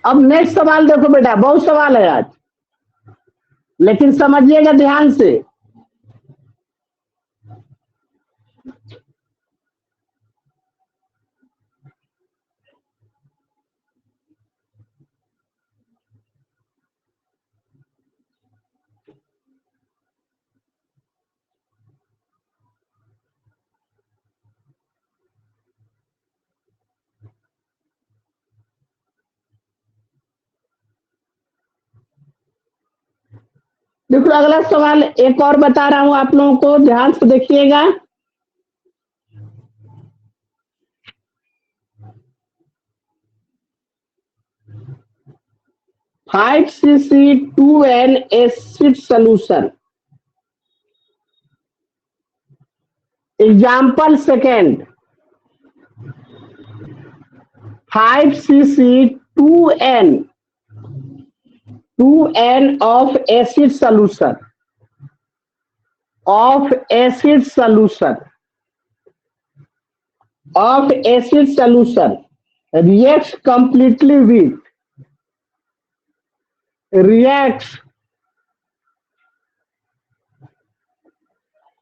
अब नेक्स्ट सवाल देखो बेटा, बहुत सवाल है आज, लेकिन समझिएगा ध्यान से। देखो अगला सवाल एक और बता रहा हूं आप लोगों को, ध्यान से देखिएगा। Five cc 2n acid solution. Example second, 5cc 2n of acid solution reacts completely with reacts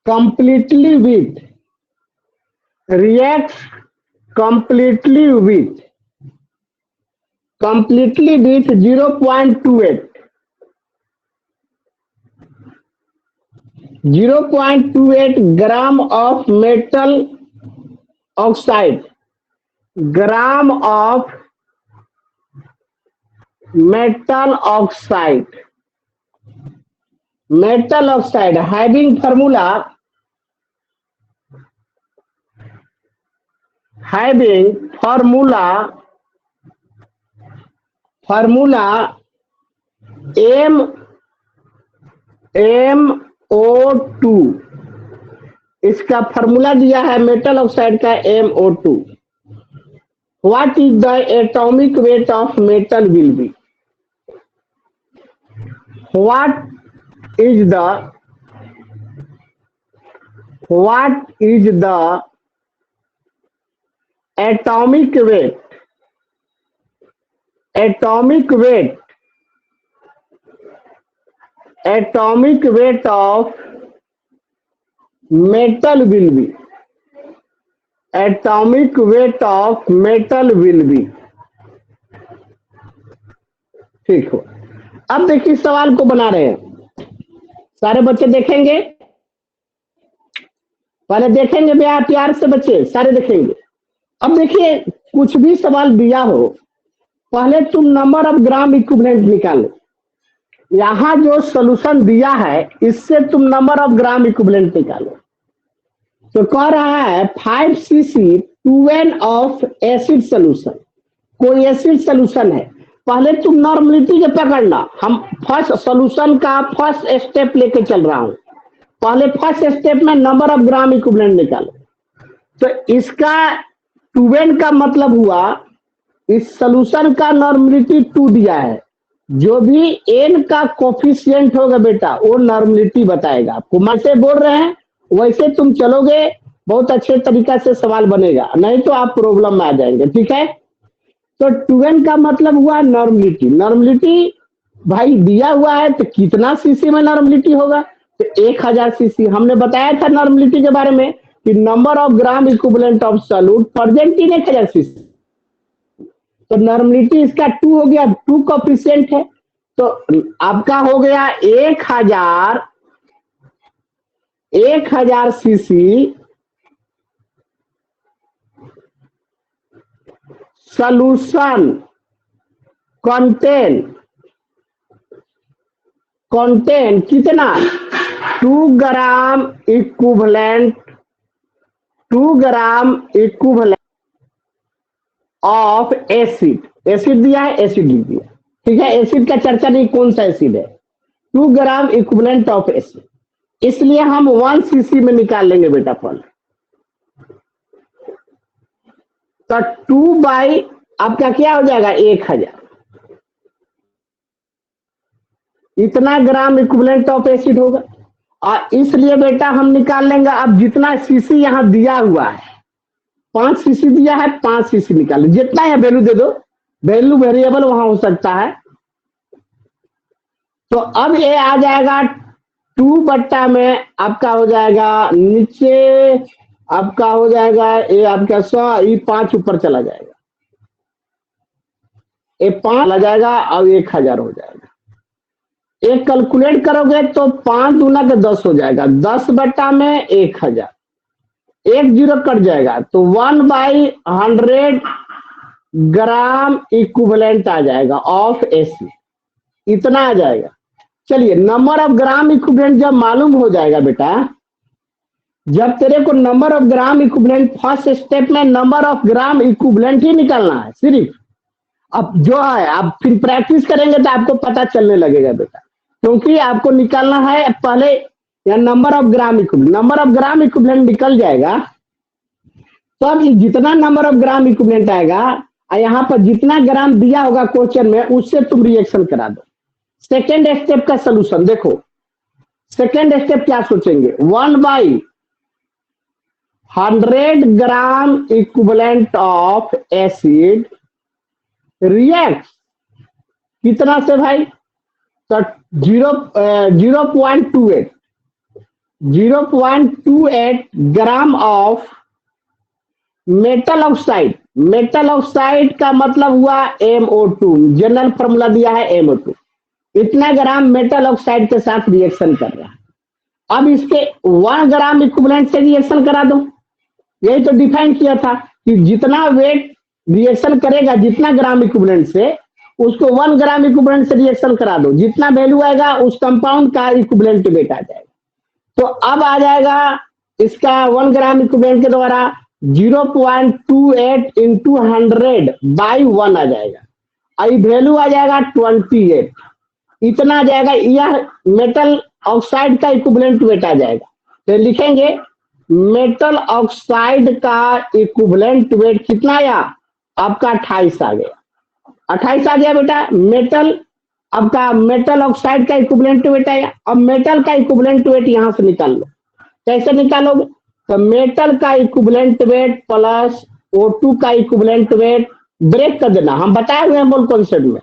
completely with 0.28 gram of metal oxide, having formula MO2। इसका फॉर्मूला दिया है मेटल ऑक्साइड का MO2। What is the atomic weight of metal will B? What is the atomic weight of metal will be, atomic weight of metal will be। ठीक हो, अब देखिए सवाल को बना रहे हैं, सारे बच्चे देखेंगे, पहले देखेंगे भैया प्यार से बच्चे सारे देखेंगे। अब देखिए कुछ भी सवाल दिया हो, पहले तुम नंबर ऑफ ग्राम इक्विवेलेंट निकालो। यहाँ जो सोल्यूशन दिया है इससे तुम नंबर ऑफ ग्राम इक्विवेलेंट निकालो। तो कह रहा है 5cc 2n of acid solution, कोई एसिड सोल्यूशन है। पहले तुम नॉर्मलिटी के पकड़ना, हम फर्स्ट सोल्यूशन का फर्स्ट स्टेप लेके चल रहा हूं। पहले फर्स्ट स्टेप में नंबर ऑफ ग्राम इक्विवेलेंट निकालो। तो इसका 2n का मतलब हुआ इस सोल्यूशन का नॉर्मलिटी 2 दिया है, जो भी n का कोफिशिएंट होगा बेटा वो नॉर्मलिटी बताएगा। आपको मैं से बोल रहे हैं वैसे तुम चलोगे, बहुत अच्छे तरीका से सवाल बनेगा, नहीं तो आप प्रॉब्लम में आ जाएंगे। ठीक है, तो 2n का मतलब हुआ नॉर्मलिटी भाई दिया हुआ है, तो कितना सीसी में नॉर्मलिटी होगा? तो 1000 सीसी। हमने बताया था नॉर्मलिटी के बारे में कि number of gram equivalent of solute present in 1000 CC. तो नॉर्मलिटी इसका 2 हो गया, 2 कोफिशिएंट है, तो आपका हो गया 1000 सीसी सॉल्यूशन कंटेन कितना? 2 ग्राम इक्विवेलेंट ऑफ एसिड दिया है, एसिड लिख दिया। ठीक है, एसिड का चर्चा नहीं, कौन सा एसिड है? 2 ग्राम इक्विवेलेंट ऑफ एसिड, इसलिए हम 1 cc में निकाल लेंगे बेटा फल। तो 2 बाई आपका क्या हो जाएगा 1000, इतना ग्राम इक्विवेलेंट ऑफ एसिड होगा। और इसलिए बेटा हम निकाल लेंगे, अब जितना सीसी यहाँ दिया हुआ है 5 cc दिया है, 5 cc निकाल, जितना है वैल्यू दे दो, वैल्यू वेरिएबल वहां हो सकता है। तो अब ये आ जाएगा 2 में आपका हो जाएगा नीचे आपका हो जाएगा ये आपका 100, ये 5 ऊपर चला जाएगा, ये 5 चला जाएगा और 1000 हो जाएगा। एक कैलकुलेट करोगे तो 5 दूना के 10 हो जाएगा, 10 में 1000, 10 कट जाएगा तो 1/100 ग्राम इक्विवेलेंट आ जाएगा ऑफ एसी, इतना आ जाएगा। चलिए नंबर ऑफ ग्राम इक्विवेलेंट जब मालूम हो जाएगा बेटा, जब तेरे को number of gram equivalent first step में नंबर ऑफ ग्राम इक्विवेलेंट ही निकालना है सिर्फ। अब जो है आप फिर प्रैक्टिस करेंगे तो आपको पता चलने लगेगा बेटा, क्योंकि आपको निकालना है पहले या number of gram equivalent. Number of gram equivalent निकल जाएगा तो अब जितना नंबर ऑफ ग्राम इक्विवेलेंट आएगा और यहाँ पर जितना ग्राम दिया होगा क्वेश्चन में उससे तुम रिएक्शन करा दो। सेकेंड स्टेप का सोल्यूशन देखो, सेकेंड स्टेप क्या सोचेंगे, 1/100 ग्राम इक्विवेलेंट ऑफ एसिड रिएक्ट कितना से भाई, तो 0.28 gram of metal oxide. Metal oxide का मतलब हुआ MO2, जनरल फॉर्मूला दिया है MO2, इतना ग्राम मेटल ऑक्साइड के साथ रिएक्शन कर रहा है। अब इसके 1 ग्राम इक्विवेलेंट से रिएक्शन करा दो, यही तो डिफाइन किया था कि जितना वेट रिएक्शन करेगा जितना ग्राम इक्विवेलेंट से, उसको 1 ग्राम इक्विवेलेंट से रिएक्शन करा दो, जितना वैल्यू आएगा उस कंपाउंड का इक्विवेलेंट वेट आ जाएगा। तो अब आ जाएगा इसका 1 ग्राम इक्विवेलेंट के द्वारा 0.28 इंटू 100/1 आ जाएगा, आई वैल्यू आ जाएगा 28, इतना आ जाएगा, यह मेटल ऑक्साइड का इक्विवेलेंट वेट आ जाएगा। तो लिखेंगे मेटल ऑक्साइड का इक्विवेलेंट वेट कितना आया आपका 28 आ गया, 28 आ गया बेटा। मेटल आपका मेटल ऑक्साइड का इक्विवेलेंट वेट आया। अब मेटल का इक्विवेलेंट वेट यहां से निकाल लो, कैसे निकालोगे, तो मेटल का इक्विवेलेंट वेट प्लस O2 का इक्विवेलेंट वेट ब्रेक कर देना, हम बताए हुए हैं मोल कॉन्सेप्ट में,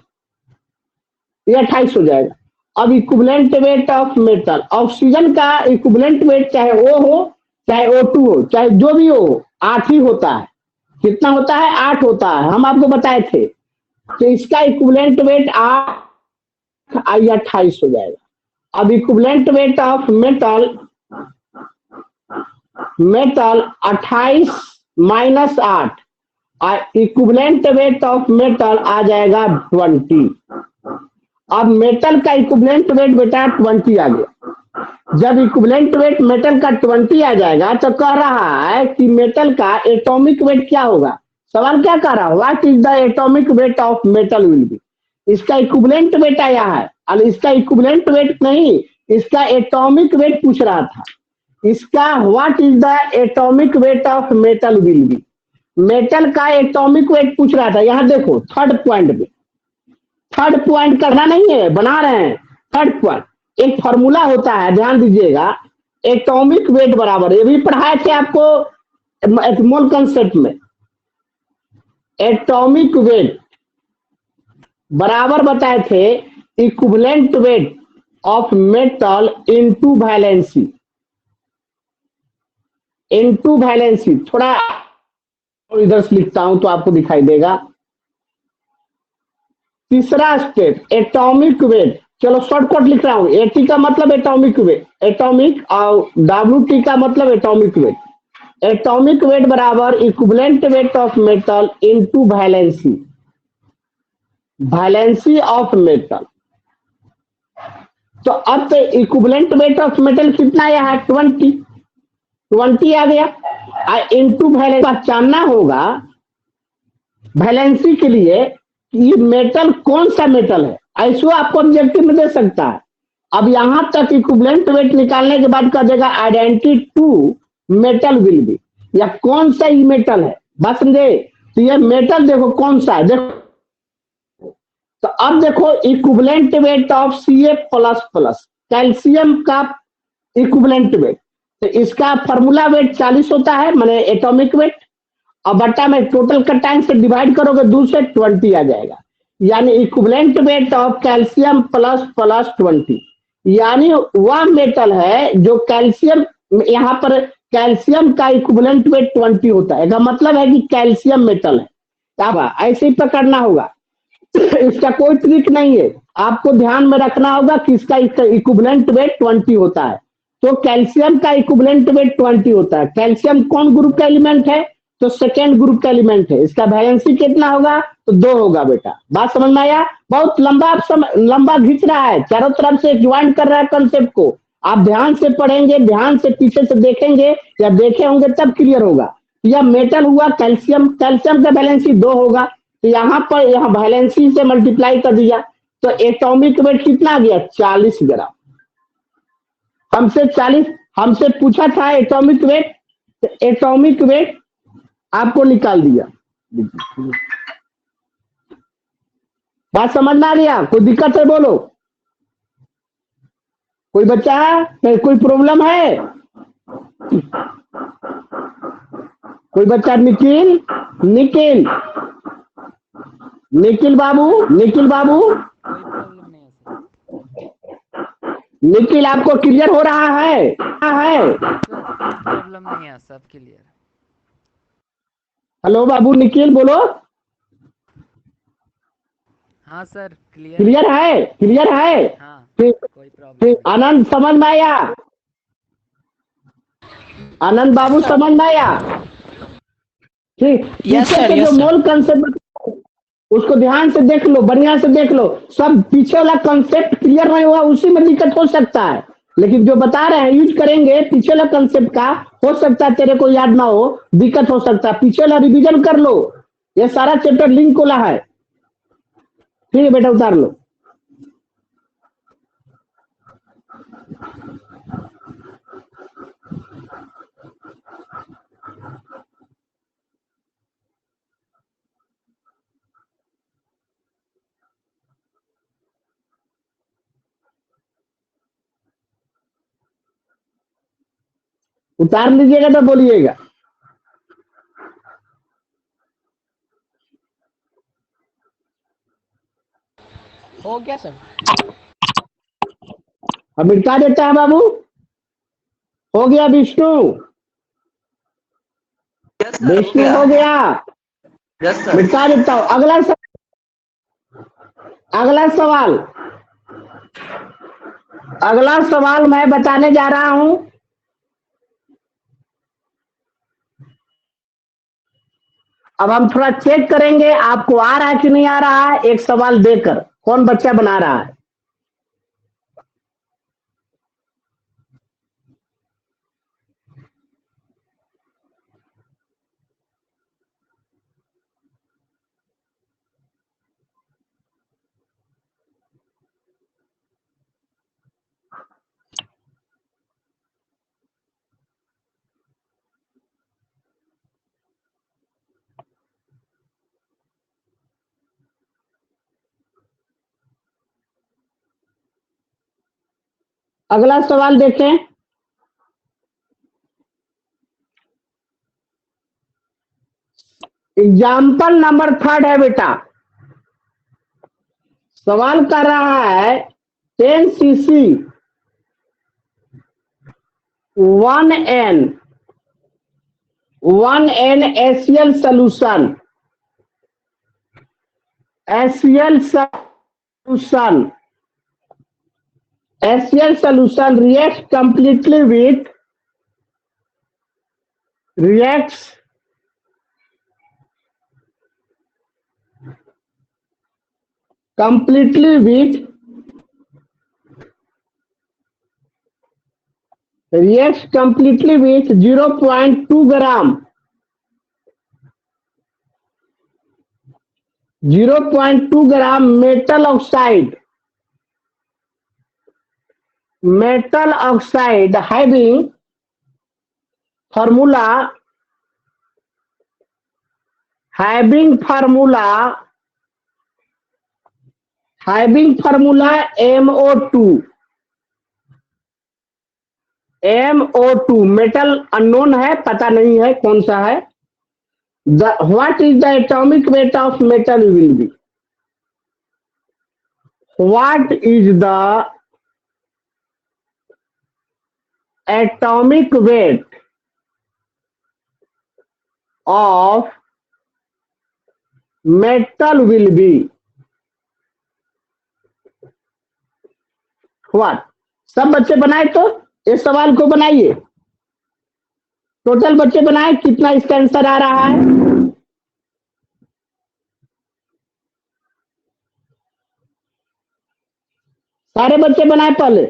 ये 28 हो जाएगा। अब equivalent weight of metal, oxygen का इक्विवेलेंट वेट चाहे O हो चाहे O2 हो चाहे जो भी हो 8 ही होता है। कितना होता है, 8 होता है, हम आपको बताए थे। तो इसका इक्विवेलेंट वेट 8 आई 28 हो जाएगा। अब equivalent weight of metal 28 minus 8, equivalent weight of metal आ जाएगा 20। अब मेटल का इक्विवेलेंट वेट बेटा 20 आ गया। जब इक्विवेलेंट वेट मेटल का 20 आ जाएगा तो कह रहा है कि मेटल का एटॉमिक वेट क्या होगा। सवाल क्या कह रहा है, what is the atomic weight of metal will B. इसका इक्विवेलेंट वेट आया है और इसका इक्विवेलेंट वेट नहीं, इसका एटॉमिक वेट पूछ रहा था। इसका what is the atomic weight of metal will B, metal का एटॉमिक वेट पूछ रहा था। यहाँ देखो थर्ड पॉइंट में, थर्ड पॉइंट करना नहीं है, बना रहे हैं थर्ड पॉइंट। एक फॉर्मूला होता है ध्यान दीजिएगा, एटॉमिक वेट बराबर, ये भी पढ़ाए थे आपको मोल कंसेप्ट में। एटॉमिक वेट बराबर बताए थे equivalent weight of metal into valency, into valency. थोड़ा इधर से लिखता हूं तो आपको दिखाई देगा। तीसरा स्टेप एटॉमिक वेट, चलो शॉर्टकट लिख रहा हूं, एटी का मतलब एटॉमिक वेट, एटॉमिक, और WT का मतलब एटॉमिक वेट। एटॉमिक वेट बराबर equivalent weight of metal into valency, valency of metal. तो अब तो इक्विवेलेंट वेट ऑफ मेटल कितना आया है 20 आ गया। इनटू वैलेंसी जानना होगा वैलेंसी के लिए ये मेटल कौन सा मेटल है, ऐसा आपको ऑब्जेक्टिव में दे सकता है। अब यहां तक इक्विवेलेंट वेट निकालने के बाद कर देगा identity to metal will be, या कौन सा ये मेटल है, बात समझे। तो ये मेटल देखो कौन सा है, देखो तो अब देखो equivalent weight of Ca++, calcium का इक्विवेलेंट वेट, तो इसका फॉर्मूला वेट 40 होता है, माने एटॉमिक वेट। और बट्टा में टोटल का टाइम से डिवाइड करोगे 2 से 20 आ जाएगा। यानी equivalent weight of calcium plus plus 20, यानी वह मेटल है जो कैल्शियम, यहाँ पर कैल्शियम का इक्विवेलेंट वेट 20 होता है। इसका मतलब है कि कैल्शियम मेटल है। क्या ऐसे ही पकड़ना होगा। इसका कोई ट्रिक नहीं है, आपको ध्यान में रखना होगा कि इसका इक्विवेलेंट वेट 20 होता है। तो कैल्शियम का इक्विवेलेंट वेट 20 होता है। कैल्शियम कौन ग्रुप का एलिमेंट है? तो सेकेंड ग्रुप का एलिमेंट है। इसका वैलेंसी कितना होगा? तो 2 होगा बेटा। बात समझ में आया? बहुत लंबा लंबा खींच रहा है, चारों तरफ से ज्वाइन कर रहा है कंसेप्ट को। आप ध्यान से पढ़ेंगे, ध्यान से पीछे से देखेंगे या देखे होंगे तब क्लियर होगा। यह मेटल हुआ कैल्शियम, कैल्शियम का वैलेंसी 2 होगा। तो यहाँ पर यहाँ वैलेंसी से मल्टीप्लाई कर दिया तो एटॉमिक वेट कितना आ गया? 40 ग्राम। हमसे पूछा था एटॉमिक वेट, तो एटॉमिक वेट आपको निकाल दिया। बात समझ में आ गया? कोई दिक्कत है बोलो? कोई बच्चा है? कोई प्रॉब्लम है? कोई बच्चा? निखिल, निखिल, निखिल बाबू, निखिल बाबू, कोई प्रॉब्लम नहीं है सर। निखिल आपको क्लियर हो रहा है? सर कोई प्रॉब्लम नहीं है, सब क्लियर। हेलो बाबू निखिल बोलो। हाँ सर क्लियर क्लियर है? क्लियर है? हाँ फिर कोई प्रॉब्लम नहीं। आनंद समझ में आया? आनंद बाबू समझ में आया? ठीक, पीछे से जो मोल कंसेप्ट उसको ध्यान से देख लो, बढ़िया से देख लो। सब पीछे वाला कंसेप्ट क्लियर नहीं हुआ, उसी में दिक्कत हो सकता है। लेकिन जो बता रहे हैं यूज करेंगे पीछे वाला कंसेप्ट का, हो सकता है तेरे को याद ना हो, दिक्कत हो सकता है। पीछे वाला रिवीजन कर लो, ये सारा चैप्टर लिंक खोला है। ठीक है बेटा, उतार लो। उतार लीजिएगा तो बोलिएगा। हो गया सर? अब मिटा देता है बाबू। हो गया विष्णु? विष्णु हो गया? मिटा देता हूँ। अगला सवाल, अगला सवाल मैं बताने जा रहा हूं। अब हम थोड़ा चेक करेंगे आपको आ रहा है कि नहीं आ रहा है, एक सवाल देकर। कौन बच्चा बना रहा है? अगला सवाल देखें। एग्जाम्पल नंबर 3 है बेटा। सवाल कर रहा है 10 cc 1n HCl solution, HCl solution reacts completely with completely with reacts completely with 0.2 gram 0.2 gram metal oxide having formula MO2 metal unknown है, पता नहीं है कौन सा है। What is the atomic weight of metal will be? What is the atomic weight of metal will be? What? सब बच्चे बनाए तो इस सवाल को बनाइए। टोटल बच्चे बनाए, कितना इसका आंसर आ रहा है? सारे बच्चे बनाए पहले।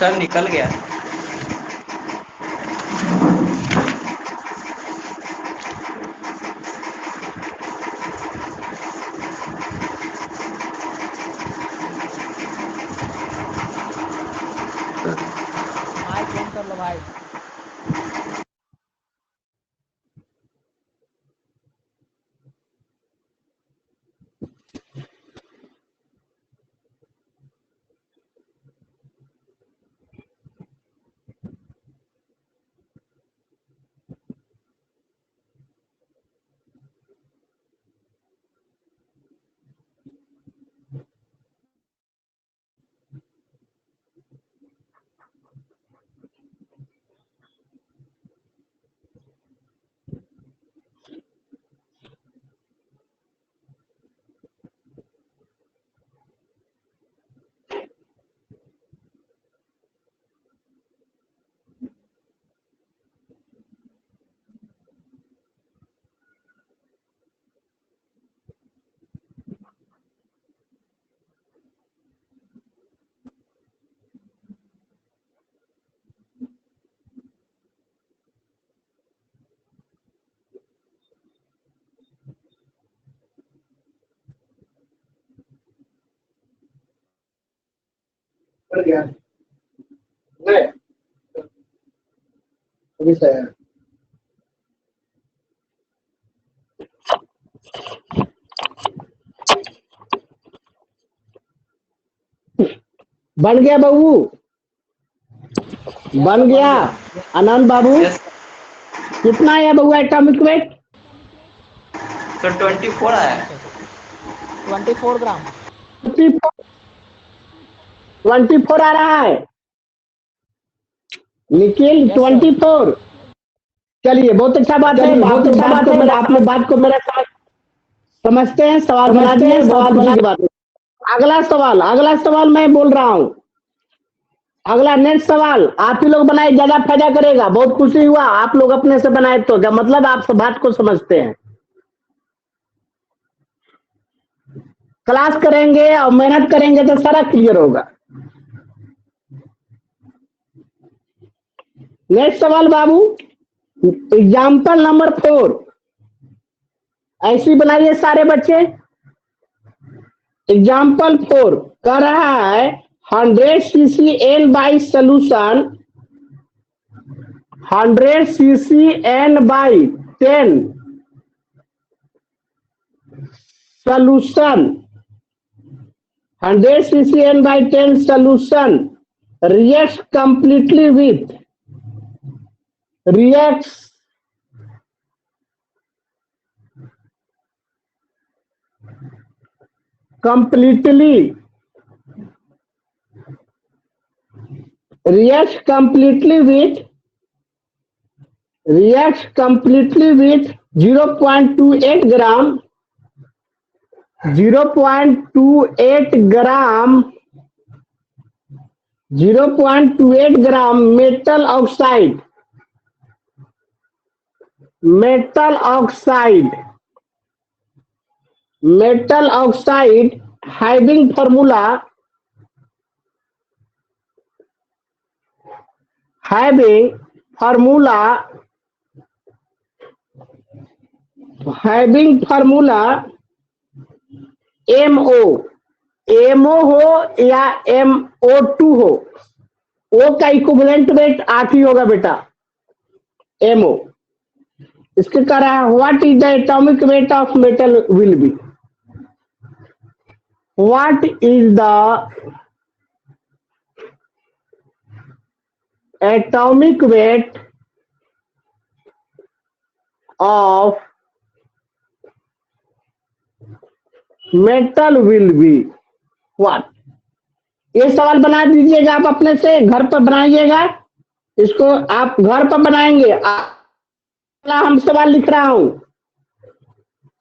सर निकल गया। माइक बंद कर लो भाई। बन गया बबू? बन गया। आनंद बाबू यस कितना है बउआ एटॉमिक वेट? सर 24 आया है। 24 ग्राम। 24 आ रहा है निखिल, यस सर। 24। चलिए बहुत अच्छा बात है, बहुत अच्छा बात है। आप लोग बात को मेरा समझते हैं, सवाल बना दिए, बहुत खुशी की बात है। अगला सवाल मैं बोल रहा हूँ। अगला नेक्स्ट सवाल आप ही लोग बनाए, ज्यादा फायदा करेगा। बहुत खुशी हुआ आप लोग अपने से बनाए, तो क्या मतलब आप सब बात को समझते हैं। क्लास करेंगे और मेहनत करेंगे तो सारा क्लियर होगा। नेक्स्ट सवाल बाबू, एग्जाम्पल नंबर 4 ऐसी बनाइए सारे बच्चे। एग्जाम्पल 4 कह रहा है 100 cc n by solution, 100 cc n by 10 solution, 100 cc n by 10 solution reacts completely with reacts completely reacts completely with 0.28 gram 0.28 gram 0.28 gram metal oxide having formula MO हो या MO2 हो, O का equivalent weight 8 ही होगा बेटा। MO इसके कह रहा है what is the atomic weight of metal will B, what is the atomic weight of metal will be what. ये सवाल बना दीजिएगा आप अपने से, घर पर बनाइएगा इसको, आप घर पर बनाएंगे। हम सवाल लिख रहा हूं,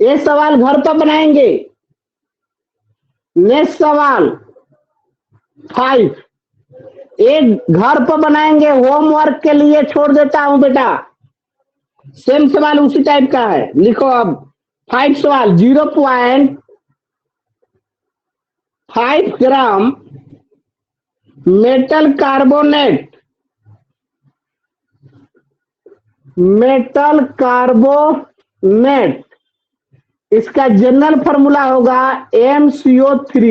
ये सवाल घर पर बनाएंगे। नेक्स्ट सवाल 5 एक घर पर बनाएंगे, होमवर्क के लिए छोड़ देता हूं बेटा। सेम सवाल उसी टाइप का है, लिखो अब 5 सवाल। 0.5 ग्राम मेटल कार्बोनेट इसका जनरल फॉर्मूला होगा MCO3।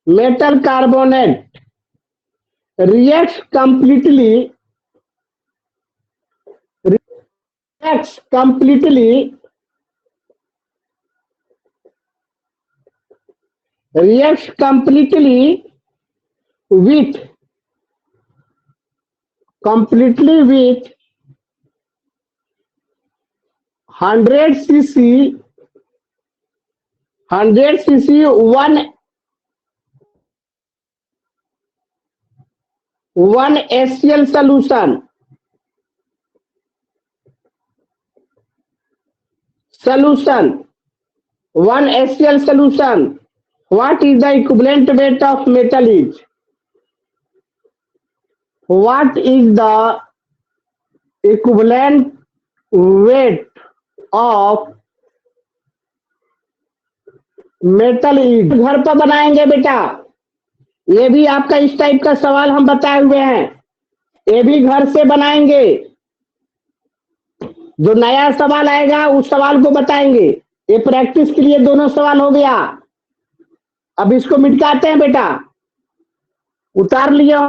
Metal carbonate reacts completely with 100 cc 1 HCl solution 1 HCl solution. What is the equivalent weight of metal is? What is the equivalent weight of metal is? घर पर बनाएंगे बेटा, ये भी आपका इस टाइप का सवाल हम बताए हुए हैं, ये भी घर से बनाएंगे। जो नया सवाल आएगा उस सवाल को बताएंगे। ये प्रैक्टिस के लिए दोनों सवाल हो गया। अब इसको मिटाते हैं बेटा, उतार लिया,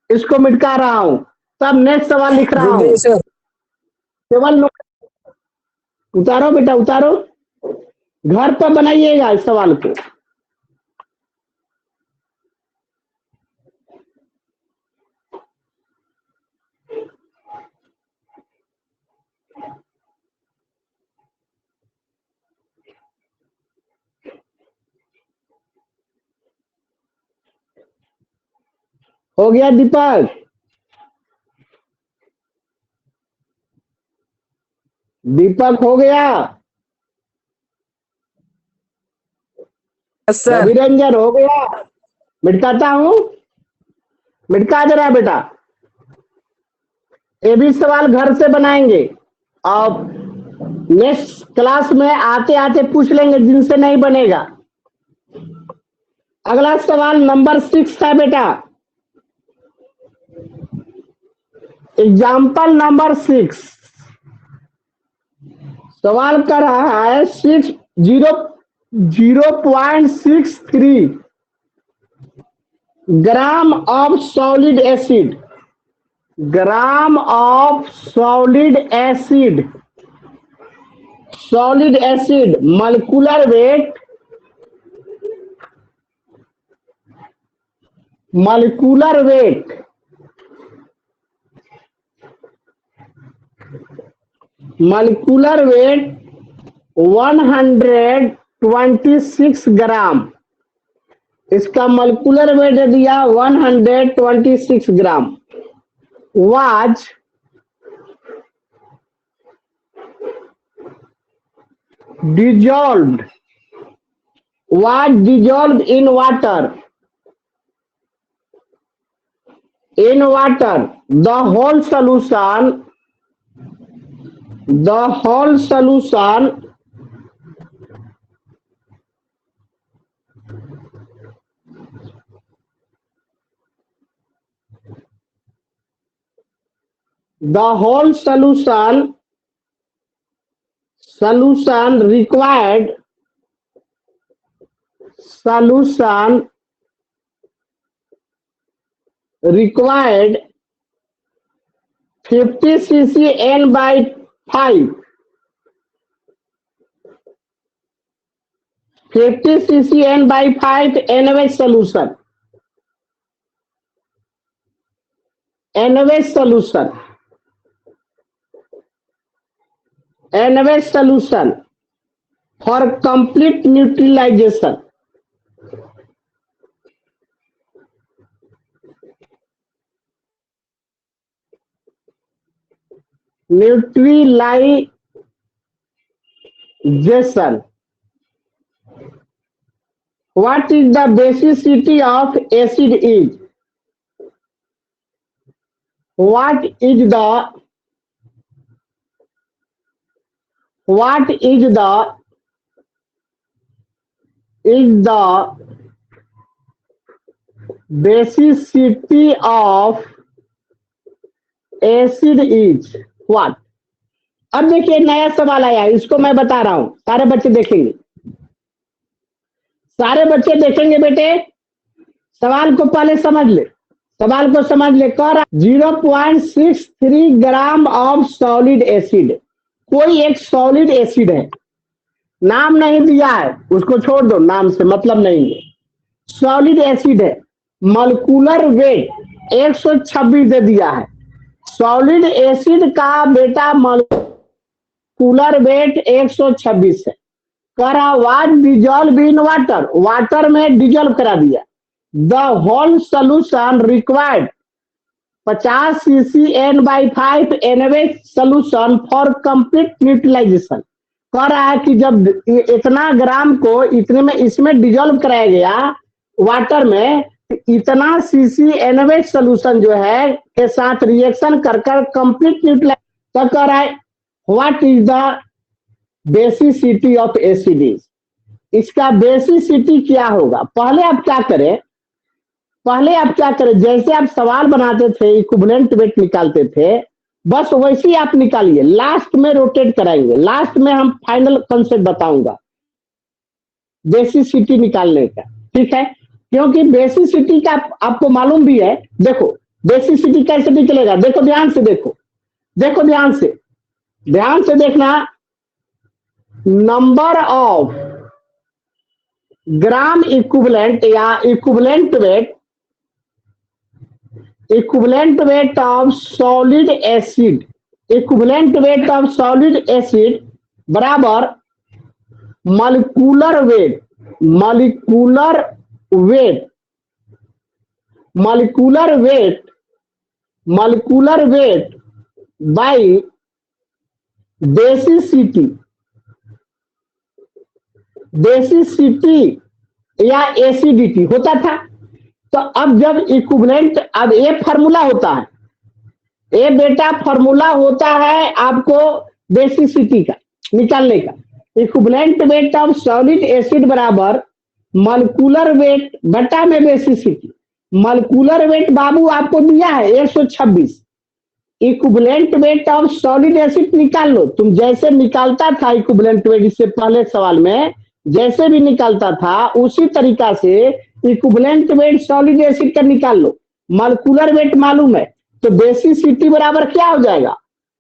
इसको मिटा रहा हूं, तब नेक्स्ट सवाल लिख रहा हूं। केवल उतारो बेटा, उतारो, घर पर बनाइएगा इस सवाल को। हो गया दीपक? दीपक हो गया? सर। रवि रंजन हो गया? मिटकाता हूं, मिटका दे रहा है बेटा। ये भी सवाल घर से बनाएंगे और नेक्स्ट क्लास में आते आते पूछ लेंगे जिनसे नहीं बनेगा। अगला सवाल नंबर 6 है बेटा। एग्जाम्पल नंबर 6 सवाल कर रहा है 0.63 gram of solid acid, gram of solid acid, solid acid molecular weight, molecular weight molecular weight 126 ग्राम। इसका मॉलिक्यूलर वेट दिया 126 ग्राम। was dissolved in water, the whole solution required 50 cc N/5, 50 cc N/5 NaOH solution, NaOH solution for complete neutralization. Neutralization. What is the basicity of acid is? What is the basicity of acid is what? अब देखिए नया सवाल आया, इसको मैं बता रहा हूं, सारे बच्चे देखेंगे, सारे बच्चे देखेंगे बेटे। सवाल को पहले समझ ले, सवाल को समझ ले। कर 0.63 ग्राम ऑफ सॉलिड एसिड, कोई एक सॉलिड एसिड है, नाम नहीं दिया है, उसको छोड़ दो, नाम से मतलब नहीं है, सॉलिड एसिड है, मॉलिक्यूलर वेट 126 दे दिया है। सॉलिड एसिड का बेटा मॉलिक्यूलर वेट 126 है। करा was dissolve in water, water में डिजॉल्व करा दिया। The whole solution required 50 cc N/5 NaOH solution for complete neutralisation. कह रहा है कि जब इतना ग्राम को इतने में इसमें डिजॉल्व कराया गया वाटर में, इतना सीसी NaOH सोल्यूशन जो है के साथ रिएक्शन कर कंप्लीट न्यूट्रलाइज। तो कह रहा है what is the basicity of acid is, इसका बेसिसिटी क्या होगा। पहले आप क्या करें, जैसे आप सवाल बनाते थे इक्विवेलेंट वेट निकालते थे, बस वैसे ही आप निकालिए। लास्ट में रोटेट कराएंगे, लास्ट में हम फाइनल कंसेप्ट बताऊंगा बेसिसिटी निकालने का, ठीक है। क्योंकि बेसिसिटी का आपको मालूम भी है। देखो बेसिसिटी कैसे निकलेगा, देखो ध्यान से देखो, ध्यान से देखना। नंबर ऑफ ग्राम इक्विवेलेंट या equivalent weight of solid acid, equivalent weight of solid acid बराबर molecular weight molecular weight by basicity या एसिडिटी होता था। तो अब जब इक्विवेलेंट, अब ये फार्मूला होता है, ये बेटा फार्मूला होता है आपको बेसिसिटी का निकालने का। Equivalent weight of solid acid बराबर मॉलिक्यूलर वेट बटा में बेसिसिटी। मॉलिक्यूलर वेट बाबू आपको दिया है 126। Equivalent weight of solid acid निकाल लो। तुम जैसे निकालता था इक्विवेलेंट वेट, इससे पहले सवाल में जैसे भी निकालता था उसी तरीका से इक्विवेलेंट वेट सॉलिड एसिड का निकाल लो। मॉलिक्यूलर वेट मालूम है, तो बेसिसिटी बराबर क्या हो जाएगा?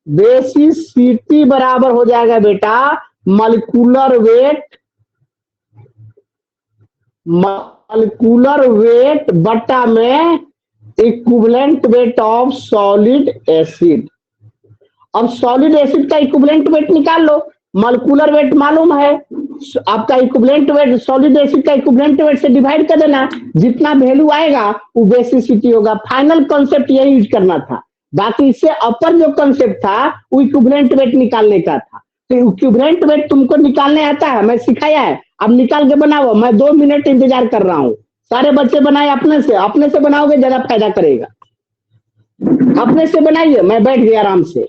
बेसिसिटी बराबर हो जाएगा बेटा मॉलिक्यूलर वेट बटा में equivalent weight of solid acid. अब सॉलिड एसिड का इक्विवेलेंट वेट निकाल लो। मॉलिक्यूलर वेट मालूम है, आपका इक्विवेलेंट वेट सॉलिड एसिड का इक्विवेलेंट वेट से डिवाइड कर देना, जितना वैल्यू आएगा वो बेसिसिटी होगा। फाइनल कॉन्सेप्ट यही यूज करना था, बाकी इससे अपर जो कॉन्सेप्ट था वो इक्विवेलेंट वेट निकालने का था। तो इक्विवेलेंट वेट तुमको निकालने आता है, मैं सिखाया है, अब निकाल के बनाओ। मैं 2 मिनट इंतजार कर रहा हूँ। सारे बच्चे बनाए अपने से बनाओगे ज्यादा फायदा करेगा। अपने से बनाइए, मैं बैठ गया आराम से।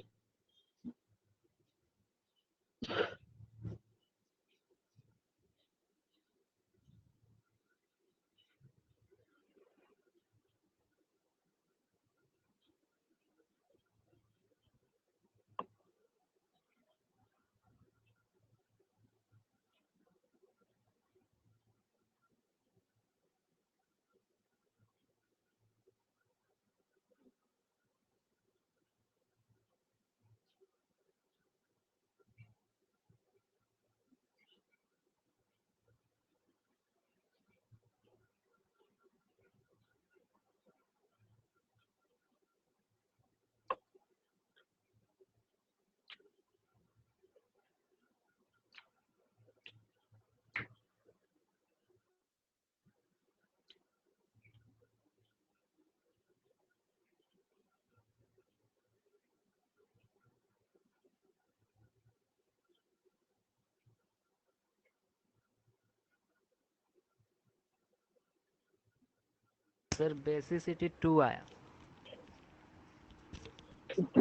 सर बेसिसिटी 2 आया।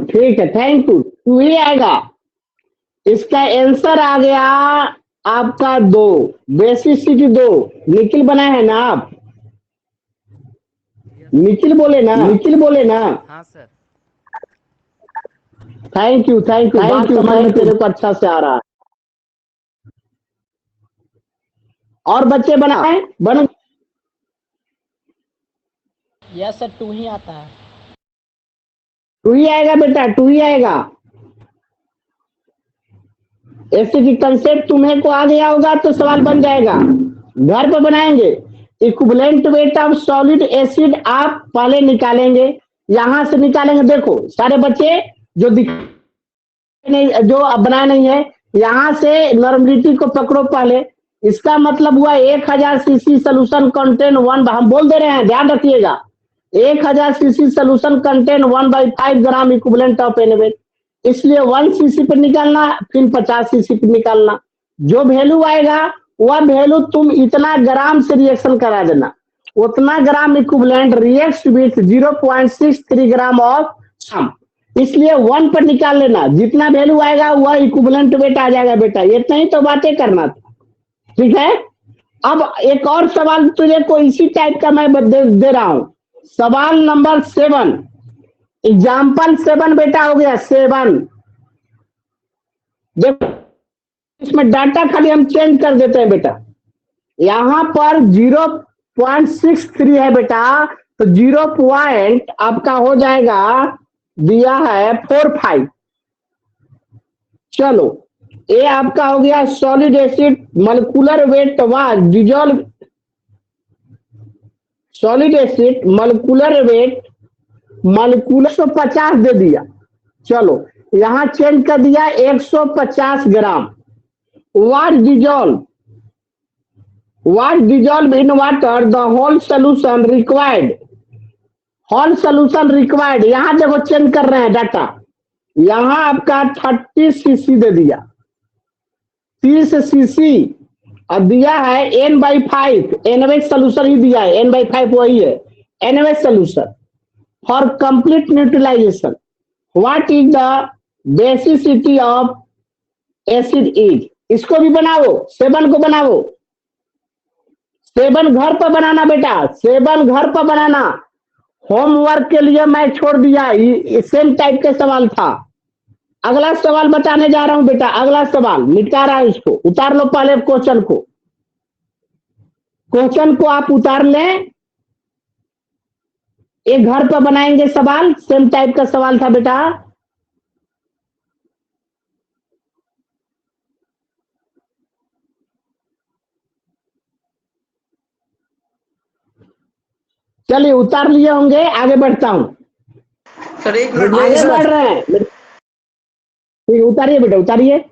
ठीक है, थैंक यू। 2 ही आएगा। इसका आंसर आ गया आपका 2, बेसिसिटी 2। निखिल बनाए हैं ना आप? निखिल बोले ना? हाँ सर। थैंक यू तेरे को अच्छा से आ रहा है। और बच्चे बनाए बन यस सर 2 ही आता है। 2 ही आएगा बेटा, 2 ही आएगा। ऐसे की कंसेप्ट तुम्हें को आ गया होगा तो सवाल बन जाएगा। घर पे बनाएंगे। Equivalent weight of solid acid आप पहले निकालेंगे, यहां से निकालेंगे। देखो सारे बच्चे जो नहीं, जो बनाए नहीं है, यहां से नॉर्मलिटी को पकड़ो पहले। इसका मतलब हुआ 1000 सीसी सोल्यूशन कंटेन 1, हम बोल दे रहे हैं ध्यान रखिएगा। 1000 CC solution contain 1/5 gram equivalent of एनएवेट। इसलिए 1 सीसी पर निकालना, फिर 50 सीसी पर निकालना। जो वैल्यू आएगा वह वैल्यू तुम इतना ग्राम से रिएक्शन करा देना, उतना gram equivalent react with 0.63 gram of some. इसलिए 1 पर निकाल लेना, जितना वैल्यू आएगा वह इक्विवेलेंट वेट आ जाएगा बेटा। इतना ही तो बातें करना था, ठीक है। अब एक और सवाल तुझे को इसी टाइप का मैं दे रहा हूं। सवाल नंबर 7, एग्जाम्पल 7 बेटा हो गया 7। देखो इसमें डाटा खाली हम चेंज कर देते हैं बेटा। यहां पर 0.63 है बेटा, तो 0 पॉइंट आपका हो जाएगा, दिया है 45। चलो ये आपका हो गया solid acid molecular weight was dissolve. Solid acid molecular weight molecular 150 दे दिया। चलो यहां चेंज कर दिया 150 gram. What dissolve in water the whole solution required whole solution required, यहां देखो चेंज कर रहे हैं डाटा, यहां आपका 30 सीसी दे दिया, 30 सीसी और दिया है N/5, NaOH सोल्यूशन ही दिया है, N/5 वही है, NaOH solution for complete neutralisation. What is the basicity of acid is, इसको भी बनाओ, 7 को बनाओ, 7 घर पर बनाना बेटा, 7 घर पर बनाना। होमवर्क के लिए मैं छोड़ दिया, सेम टाइप के सवाल था। अगला सवाल बताने जा रहा हूं बेटा, अगला सवाल निपटा रहा है, इसको उतार लो पहले क्वेश्चन को, क्वेश्चन को आप उतार लें। एक घर पर बनाएंगे सवाल, सेम टाइप का सवाल था बेटा। चलिए उतार लिए होंगे, आगे बढ़ता हूं, सर एक मिनट आगे वेट बढ़ सर। रहे हैं। ठीक, उतारिए बेटा उतारिए।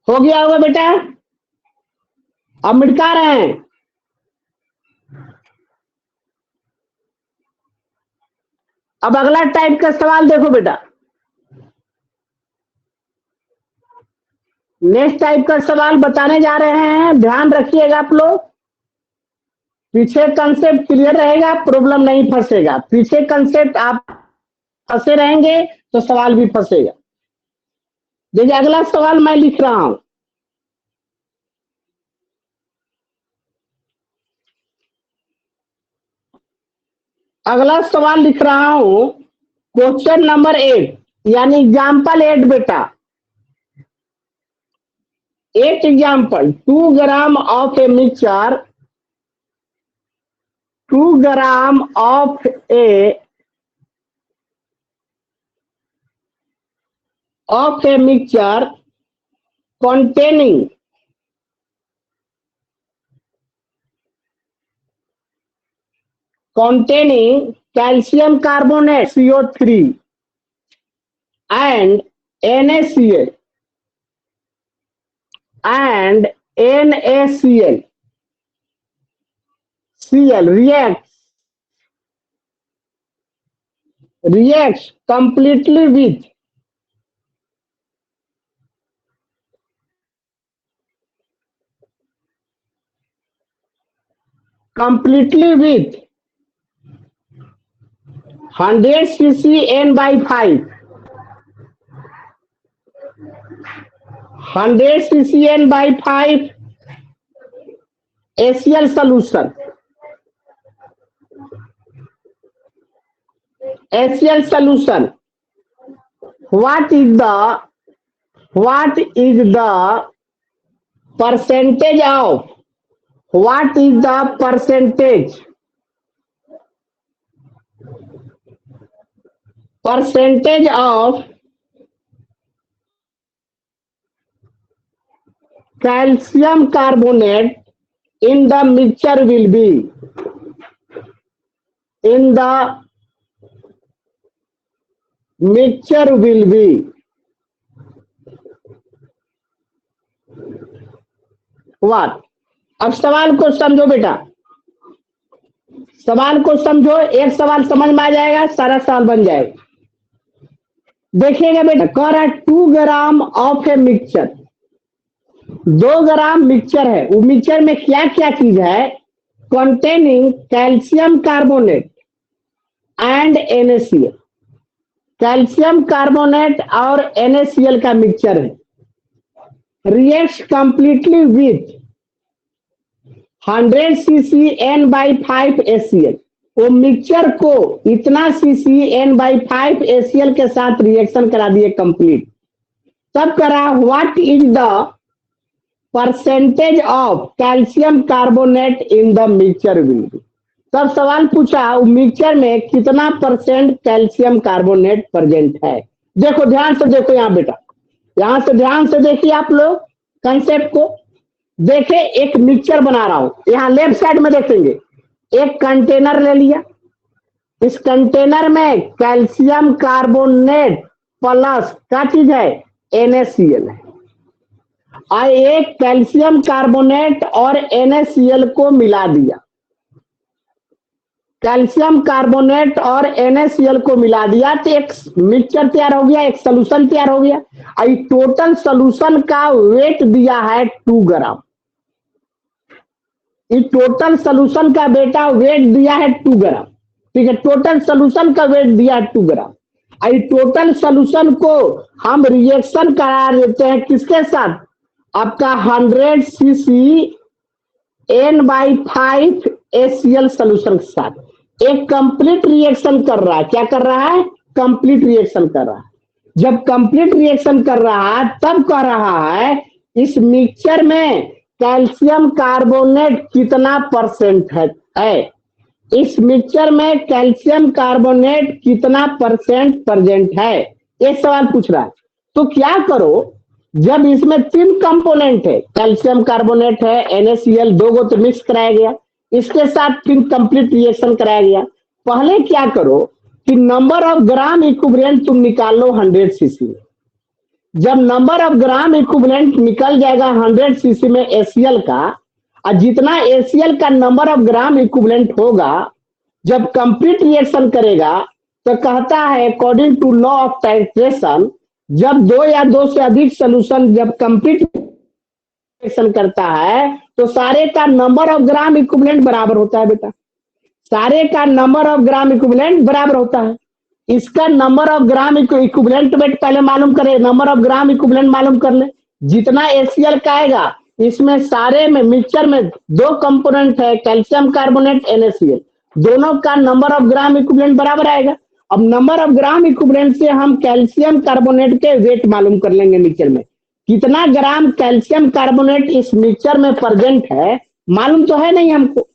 हो गया होगा बेटा, अब मिटा रहे हैं। अब अगला टाइप का सवाल देखो बेटा, नेक्स्ट टाइप का सवाल बताने जा रहे हैं, ध्यान रखिएगा आप लोग। पीछे कंसेप्ट क्लियर रहेगा, प्रॉब्लम नहीं फंसेगा। पीछे कंसेप्ट आप फंसे रहेंगे तो सवाल भी फंसेगा। देखिए अगला सवाल मैं लिख रहा हूं, अगला सवाल लिख रहा हूं, क्वेश्चन नंबर 8 यानी एग्जाम्पल 8 बेटा। 8 example, 2 gram of a mixture, 2 gram of a mixture containing calcium carbonate CO3 and NaCl and NaCl reacts completely with completely with 100 cc N/5, 100 cc N/5 ACl solution, ACl solution. What is the percentage of, what is the percentage of calcium carbonate in the mixture will be, in the mixture will be what? अब सवाल को समझो बेटा, सवाल को समझो, एक सवाल समझ में आ जाएगा, सारा सवाल बन जाएगा। देखिएगा बेटा, कह रहा है 2 gram of a mixture, 2 gram mixture है, वो मिक्सचर में क्या क्या चीज है, containing calcium carbonate and NaCl, calcium carbonate और NaCl का मिक्सचर है। reacts completely with 100 cc N/5 HCl। वो मिक्सचर को इतना सीसी N/5 HCl के साथ रिएक्शन करा दिए कंप्लीट। तब करा what is the percentage of calcium carbonate in the mixture will be. तब सवाल पूछा मिक्सचर में कितना परसेंट कैल्शियम कार्बोनेट प्रेजेंट है। देखो ध्यान से देखो यहाँ बेटा, यहां से ध्यान से देखिए आप लोग कंसेप्ट को। देखे एक मिक्सचर बना रहा हूं, यहाँ लेफ्ट साइड में देखेंगे एक कंटेनर ले लिया। इस कंटेनर में कैल्शियम कार्बोनेट प्लस क्या चीज है, NaCl है। और एक कैल्शियम कार्बोनेट और NaCl को मिला दिया। कैल्शियम कार्बोनेट और NaCl को मिला दिया तो एक मिक्सचर तैयार हो गया, एक सोल्यूशन तैयार हो गया। और टोटल सोल्यूशन का वेट दिया है 2 ग्राम। इस टोटल सोल्यूशन का बेटा वेट दिया है 2 ग्राम। ठीक है, टोटल सोल्यूशन का वेट दिया है 2 ग्राम। और टोटल सोल्यूशन को हम रिएक्शन करा देते हैं किसके साथ, आपका 100 cc N/5 HCl सोल्यूशन के साथ। एक कंप्लीट रिएक्शन कर रहा है। क्या कर रहा है, कंप्लीट रिएक्शन कर रहा है। जब कंप्लीट रिएक्शन कर रहा है तब कह रहा है इस मिक्सचर में कैल्शियम कार्बोनेट कितना परसेंट है। इस मिक्सचर में कैल्शियम कार्बोनेट कितना परसेंट प्रेजेंट है, ये सवाल पूछ रहा है। तो क्या करो, जब इसमें 3 कंपोनेंट है, कैल्शियम कार्बोनेट है, NaCl, 2 गो तो मिक्स कराया गया, इसके साथ 3 कंप्लीट रिएक्शन कराया गया। पहले क्या करो कि नंबर ऑफ ग्राम इक्विवेलेंट तुम निकाल लो 100 cc में। जब नंबर ऑफ ग्राम इक्विवेलेंट निकल जाएगा 100 cc में HCl का, और जितना HCl का नंबर ऑफ ग्राम इक्विवेलेंट होगा, जब कंप्लीट रिएक्शन करेगा तो कहता है according to law of titration, जब 2 या 2 से अधिक सोल्यूशन जब कंप्लीट रिएक्शन करता है तो सारे का नंबर ऑफ ग्राम इक्विवेलेंट बराबर होता है बेटा। सारे का नंबर ऑफ ग्राम इक्विवेलेंट बराबर होता है। इसका number of gram equivalent weight पहले मालूम करें, नंबर ऑफ ग्राम इक्विवेलेंट मालूम कर ले। जितना HCl का आएगा, इसमें सारे में मिक्सचर में 2 कंपोनेंट है, कैल्शियम कार्बोनेट, NaCl, दोनों का नंबर ऑफ ग्राम इक्विवेलेंट बराबर आएगा। अब नंबर ऑफ ग्राम इक्विवेलेंट से हम कैल्शियम कार्बोनेट के वेट मालूम कर लेंगे। मिक्सचर में कितना ग्राम कैल्शियम कार्बोनेट इस मिक्सचर में प्रेजेंट है मालूम तो है नहीं हमको।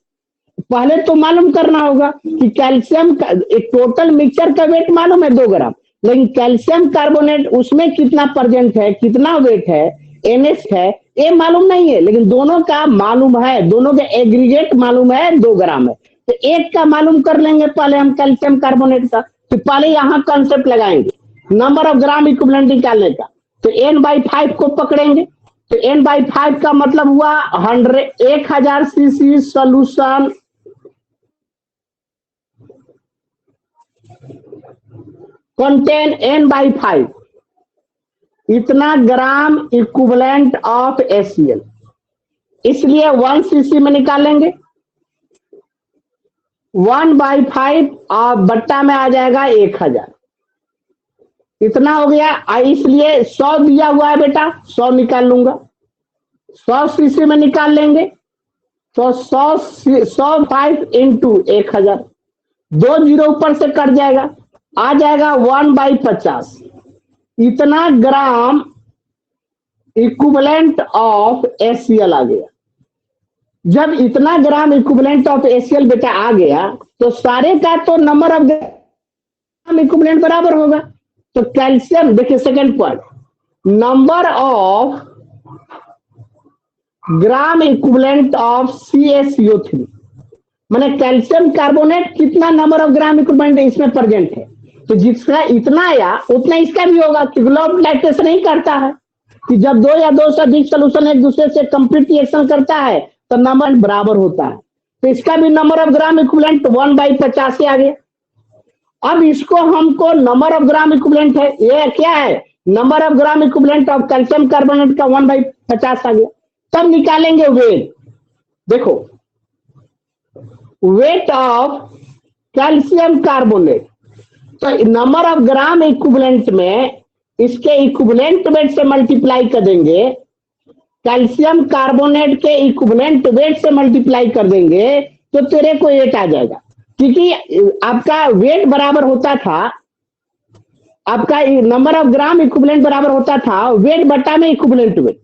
पहले तो मालूम करना होगा कि कैल्शियम का टोटल मिक्सचर का वेट मालूम है 2 ग्राम, लेकिन कैल्शियम कार्बोनेट उसमें कितना प्रेजेंट है, कितना वेट है, NH है, ये मालूम नहीं है। लेकिन दोनों का मालूम है, दोनों के एग्रीगेट मालूम है 2 ग्राम है। तो एक का मालूम कर लेंगे पहले हम कैल्शियम कार्बोनेट का। तो पहले यहाँ कंसेप्ट लगाएंगे नंबर ऑफ ग्राम इक्विवेलेंट निकालने का। तो N/5 को पकड़ेंगे। तो N/5 का मतलब हुआ 1000 cc सोल्यूशन कंटेन N/5 इतना ग्राम इक्विवेलेंट ऑफ HCl, इसलिए 1 cc में निकालेंगे। 1/5 और बट्टा में आ जाएगा 1000, इतना हो गया। इसलिए 100 दिया हुआ है बेटा, 100 निकाल लूंगा। 100 cc में निकाल लेंगे तो 105 इंटू 1000, 2 जीरो ऊपर से कट जाएगा, आ जाएगा 1/50 इतना ग्राम इक्विवेलेंट ऑफ HCl आ गया। जब इतना ग्राम इक्विवेलेंट ऑफ HCl बेटा आ गया तो सारे का तो नंबर ऑफ ग्राम इक्विवेलेंट बराबर होगा। तो कैल्शियम देखिए second point, number of gram equivalent of CaCO3 माने कैल्शियम कार्बोनेट कितना नंबर ऑफ ग्राम इक्विवेलेंट इसमें प्रेजेंट है। तो जिसका इतना आया उतना इसका भी होगा, क्योंकि लाइटेशन नहीं करता है कि जब 2 या 2 से अधिक सोल्यूशन एक दूसरे से कंप्लीट रिएक्शन करता है तो नंबर बराबर होता है। तो इसका भी नंबर ऑफ ग्राम इक्विवेलेंट 1/50 से आ गया। अब इसको हमको नंबर ऑफ ग्राम इक्विवेलेंट है, ये क्या है, number of gram equivalent of calcium carbonate का 1/50 आ गया। तब निकालेंगे वेट। देखो वेट ऑफ कैल्शियम कार्बोनेट, तो नंबर ऑफ ग्राम इक्विवेलेंट में इसके इक्विवेलेंट वेट से मल्टीप्लाई कर देंगे कैल्शियम कार्बोनेट के इक्विवेलेंट वेट से मल्टीप्लाई कर देंगे तो तेरे को 8 आ जाएगा, क्योंकि आपका वेट बराबर होता था, आपका नंबर ऑफ ग्राम इक्विवेलेंट बराबर होता था वेट बटा में equivalent weight.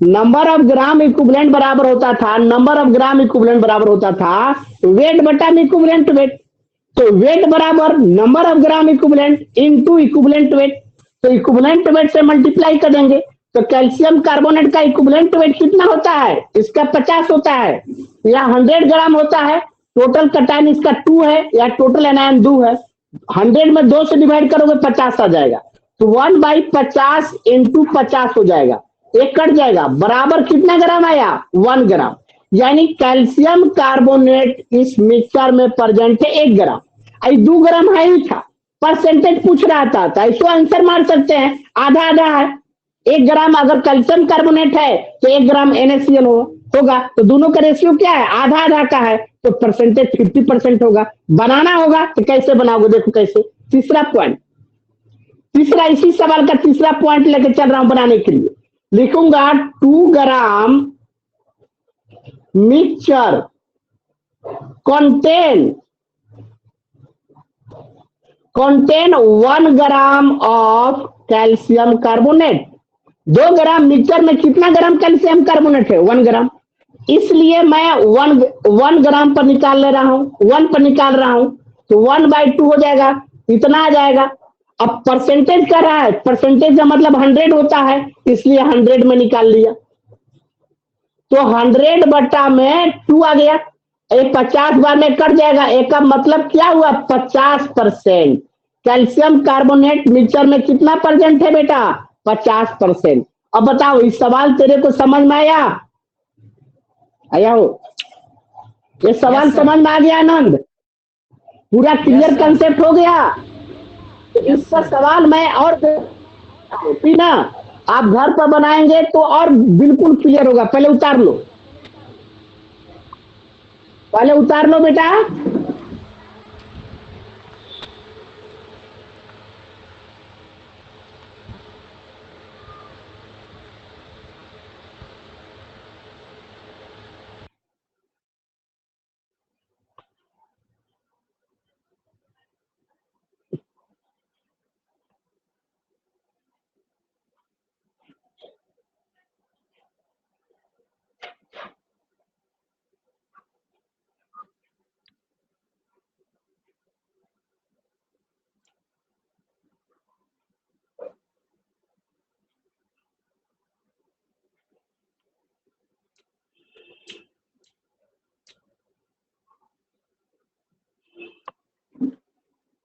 Number of gram equivalent बराबर होता था, नंबर ऑफ ग्राम इक्विवेलेंट बराबर होता था वेट बटा में इक्विवेलेंट वेट। तो वेट बराबर number of gram equivalent into equivalent weight, तो इक्विवेलेंट वेट से मल्टीप्लाई कर देंगे। तो कैल्शियम कार्बोनेट का इक्विवेलेंट वेट कितना होता है, इसका 50 होता है या 100 ग्राम होता है। टोटल कटायन इसका 2 है या टोटल एनायन 2 है। 100 में 2 से डिवाइड करोगे 50 आ जाएगा, तो 1/50 इंटू 50 हो जाएगा, एक कट जाएगा, बराबर कितना ग्राम आया 1 ग्राम। यानी कैल्शियम कार्बोनेट इस मिक्सचर में प्रेजेंट है 1 ग्राम। आई 2 ग्राम है ही था, परसेंटेज पूछ रहा था, तो ऐसे आंसर मार सकते हैं, आधा आधा है। 1 ग्राम अगर कैल्शियम कार्बोनेट है तो 1 ग्राम NaCl होगा, तो दोनों का रेशियो क्या है, आधा आधा का है, तो परसेंटेज 50% होगा। बनाना होगा तो कैसे बनाओगे, देखो कैसे। तीसरा पॉइंट, तीसरा इसी सवाल का तीसरा पॉइंट लेकर चल रहा हूं बनाने के लिए। लिखूंगा 2 gram mixture contain 1 gram of calcium carbonate. 2 gram mixture में कितना ग्राम कैल्शियम कार्बोनेट है, 1 ग्राम। इसलिए मैं 1 ग्राम पर निकाल ले रहा हूं, 1 पर निकाल रहा हूं, तो 1/2 हो जाएगा, इतना आ जाएगा। अब परसेंटेज कर रहा है, परसेंटेज का मतलब 100 होता है, इसलिए 100 में निकाल लिया, तो 100 बटा में 2 आ गया। एक 50 बार में कट जाएगा, एक का मतलब क्या हुआ 50%। कैल्शियम कार्बोनेट मिक्सचर में कितना परसेंट है बेटा, 50%। अब बताओ इस सवाल तेरे को समझ में आया, आया हो, ये सवाल Yes, sir. समझ में आ गया आनंद, पूरा क्लियर sir. कंसेप्ट हो गया। तो Yes, इसका sir. सवाल मैं और ना आप घर पर बनाएंगे तो और बिल्कुल क्लियर होगा। पहले उतार लो, पहले उतार लो बेटा।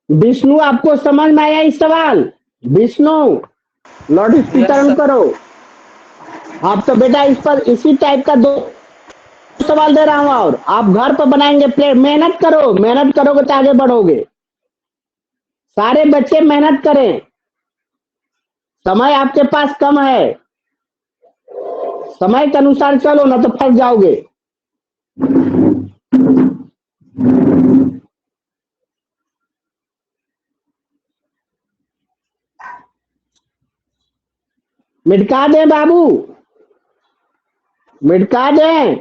विष्णु आपको समझ में आया इस सवाल, Vishnu loud speaker Yes, on sir. करो। आप तो बेटा इस पर इसी टाइप का 2 सवाल दे रहा हूं, और आप घर पर बनाएंगे, प्ले मेहनत करो, मेहनत करोगे तो आगे बढ़ोगे। सारे बच्चे मेहनत करें, समय आपके पास कम है, समय के अनुसार चलो ना तो फंस जाओगे। मिटका दें बाबू, मिटका दें,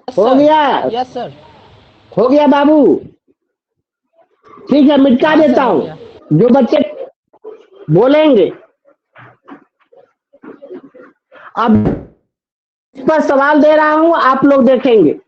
Yes, हो sir. गया, Yes, sir. हो गया बाबू, ठीक है मिटका हाँ देता सर, हो हूं। गया। जो बच्चे बोलेंगे, अब इस पर सवाल दे रहा हूं, आप लोग देखेंगे।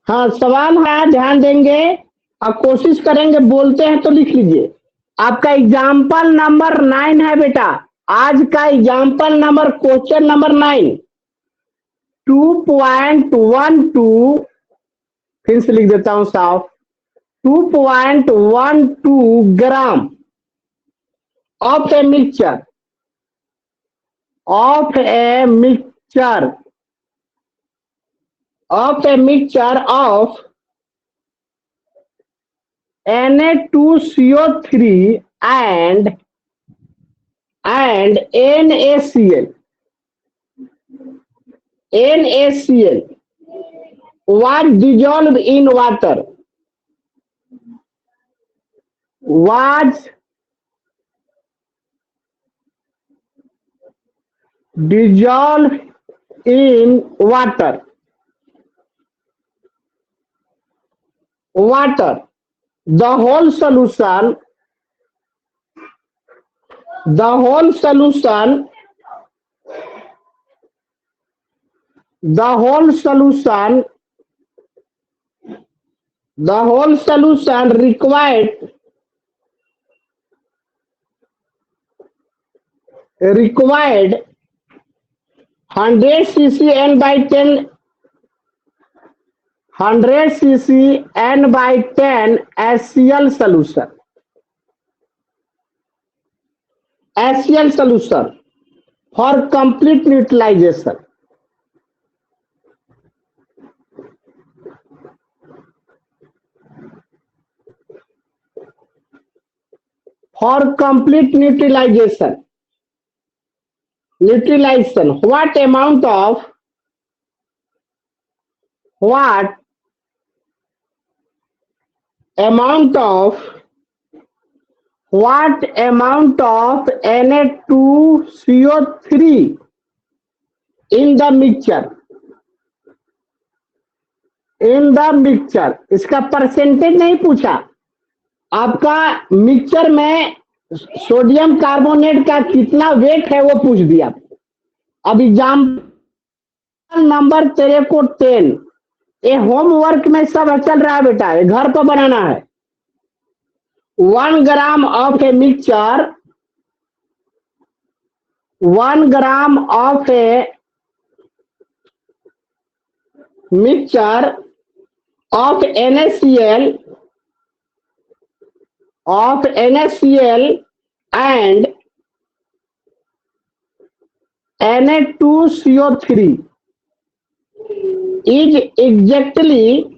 हाँ सवाल है, ध्यान देंगे और कोशिश करेंगे, बोलते हैं तो लिख लीजिए। आपका एग्जाम्पल नंबर 9 है बेटा, आज का एग्जाम्पल नंबर, क्वेश्चन नंबर 9, 2.12, फिर से लिख देता हूं साफ, 2.12 gram of a mixture, of a mixture of a mixture of Na2CO3 and NaCl. NaCl was dissolved in water. Was dissolved in water. Water. The whole solution. The whole solution. The whole solution. The whole solution required 100 cc n by 10 100 cc n by 10 HCl solution. HCl solution for complete neutralization. For complete neutralization. Neutralization. What amount of Na2CO3 in the mixture? In the mixture. इसका percentage नहीं पूछा, आपका mixture में sodium carbonate का कितना wait है वो पूछ दिया। अब एग्जाम्पल नंबर तेरे को 10, ये होमवर्क में सब चल रहा है बेटा, ये घर पर बनाना है। 1 gram of a mixture, 1 gram of a mixture of NaCl and Na2CO3 is exactly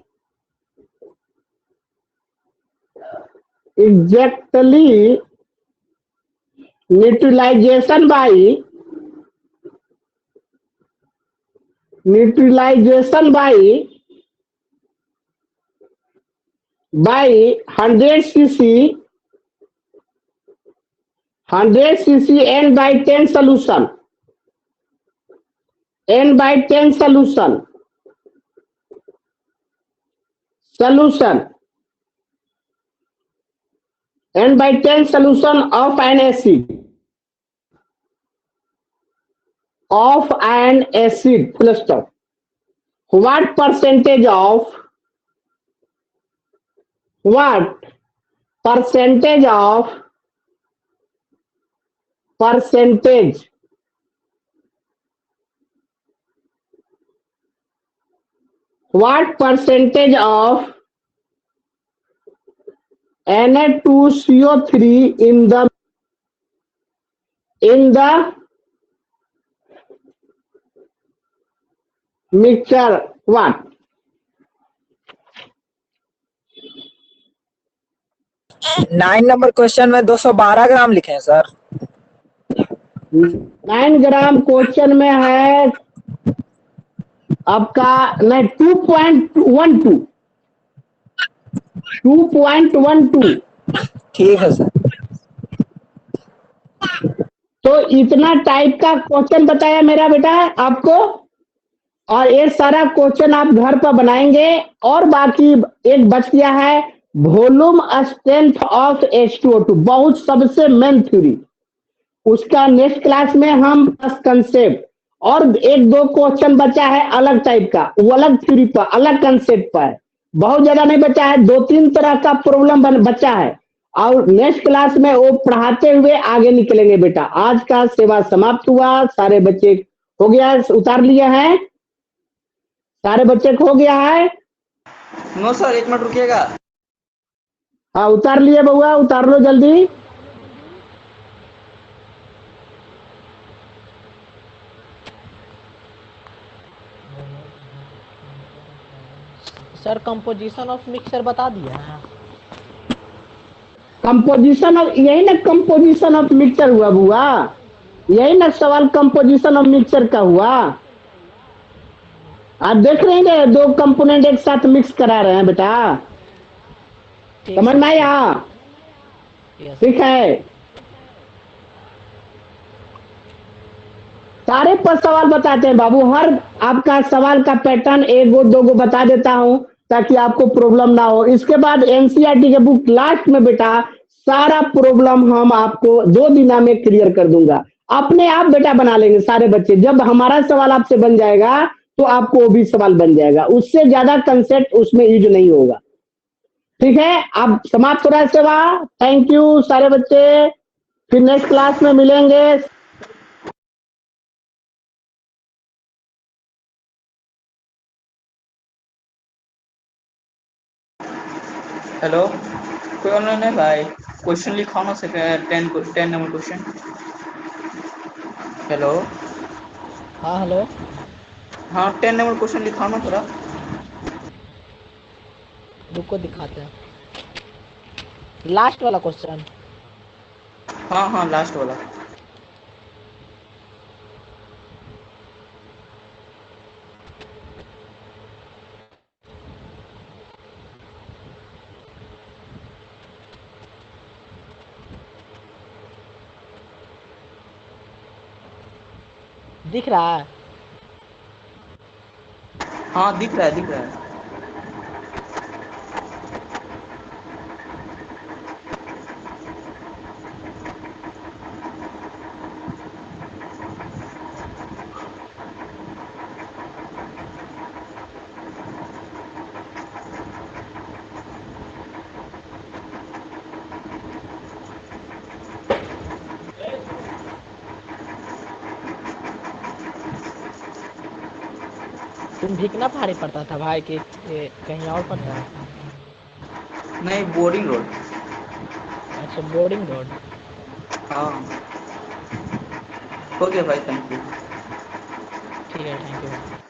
neutralization by 100 cc n by 10 solution. N by 10 solution. N by 10 solution of an acid. Of an acid. Full stop. What percentage of percentage of Na2CO3 in the mixture? What? 9 number question में 212 ग्राम लिखे हैं sir. 9 gram question में है आपका नहीं 2.12 ठीक है sir. तो इतना टाइप का क्वेश्चन बताया मेरा बेटा आपको, और ये सारा क्वेश्चन आप घर पर बनाएंगे। और बाकी एक बच गया है वॉल्यूम स्ट्रेंथ ऑफ H2O2, बहुत सबसे मेन थ्योरी, उसका नेक्स्ट क्लास में हम कंसेप्ट, और 1-2 क्वेश्चन बचा है अलग टाइप का, वो अलग थ्योरी पर अलग कंसेप्ट पर है, बहुत ज्यादा नहीं बचा है, 2-3 तरह का प्रॉब्लम बचा है, और नेक्स्ट क्लास में वो पढ़ाते हुए आगे निकलेंगे बेटा। आज का सेवा समाप्त हुआ, सारे बच्चे हो गया, उतार लिए हैं, सारे बच्चे को हो गया है? नो सर, 1 मिनट रुकिएगा। हाँ उतार लिए बउआ, उतार लो जल्दी। सर कंपोजिशन ऑफ मिक्सचर बता दिया है। कंपोजिशन ऑफ, यही ना कंपोजिशन ऑफ मिक्सचर हुआ बुआ, यही ना सवाल कंपोजिशन ऑफ मिक्सचर का हुआ। आप देख रहे हैं दो कंपोनेंट एक साथ मिक्स करा रहे हैं बेटा, ठीक समझ सर, में आया? यस ठीक है, सारे पर सवाल बताते हैं बाबू, हर आपका सवाल का पैटर्न एक गो दो गो बता देता हूं ताकि आपको प्रॉब्लम ना हो। इसके बाद एनसीईआरटी के बुक लास्ट में बेटा सारा प्रॉब्लम हम आपको 2 दिन में क्लियर कर दूंगा, अपने आप बेटा बना लेंगे सारे बच्चे। जब हमारा सवाल आपसे बन जाएगा तो आपको वो भी सवाल बन जाएगा, उससे ज्यादा कंसेप्ट उसमें यूज नहीं होगा। ठीक है, आप समाप्त हो रहा है सेवा। थैंक यू सारे बच्चे, फिर नेक्स्ट क्लास में मिलेंगे। हेलो, कोई ऑनलाइन है भाई? क्वेश्चन लिखाओ ना, 10 नंबर क्वेश्चन। हेलो, हाँ हेलो, हाँ 10 नंबर क्वेश्चन लिखाओ ना थोड़ा। रुको दिखाते हैं। लास्ट वाला क्वेश्चन। हाँ हाँ लास्ट वाला। दिख रहा है? हाँ दिख रहा है, दिख रहा है। तुम भिकना पहाड़ी पड़ता था भाई कि कहीं और पड़ता है? नहीं, बोरिंग रोड। अच्छा, बोर्डिंग रोड। हाँ, हो गया भाई, थैंक यू। ठीक है, थैंक यू भाई।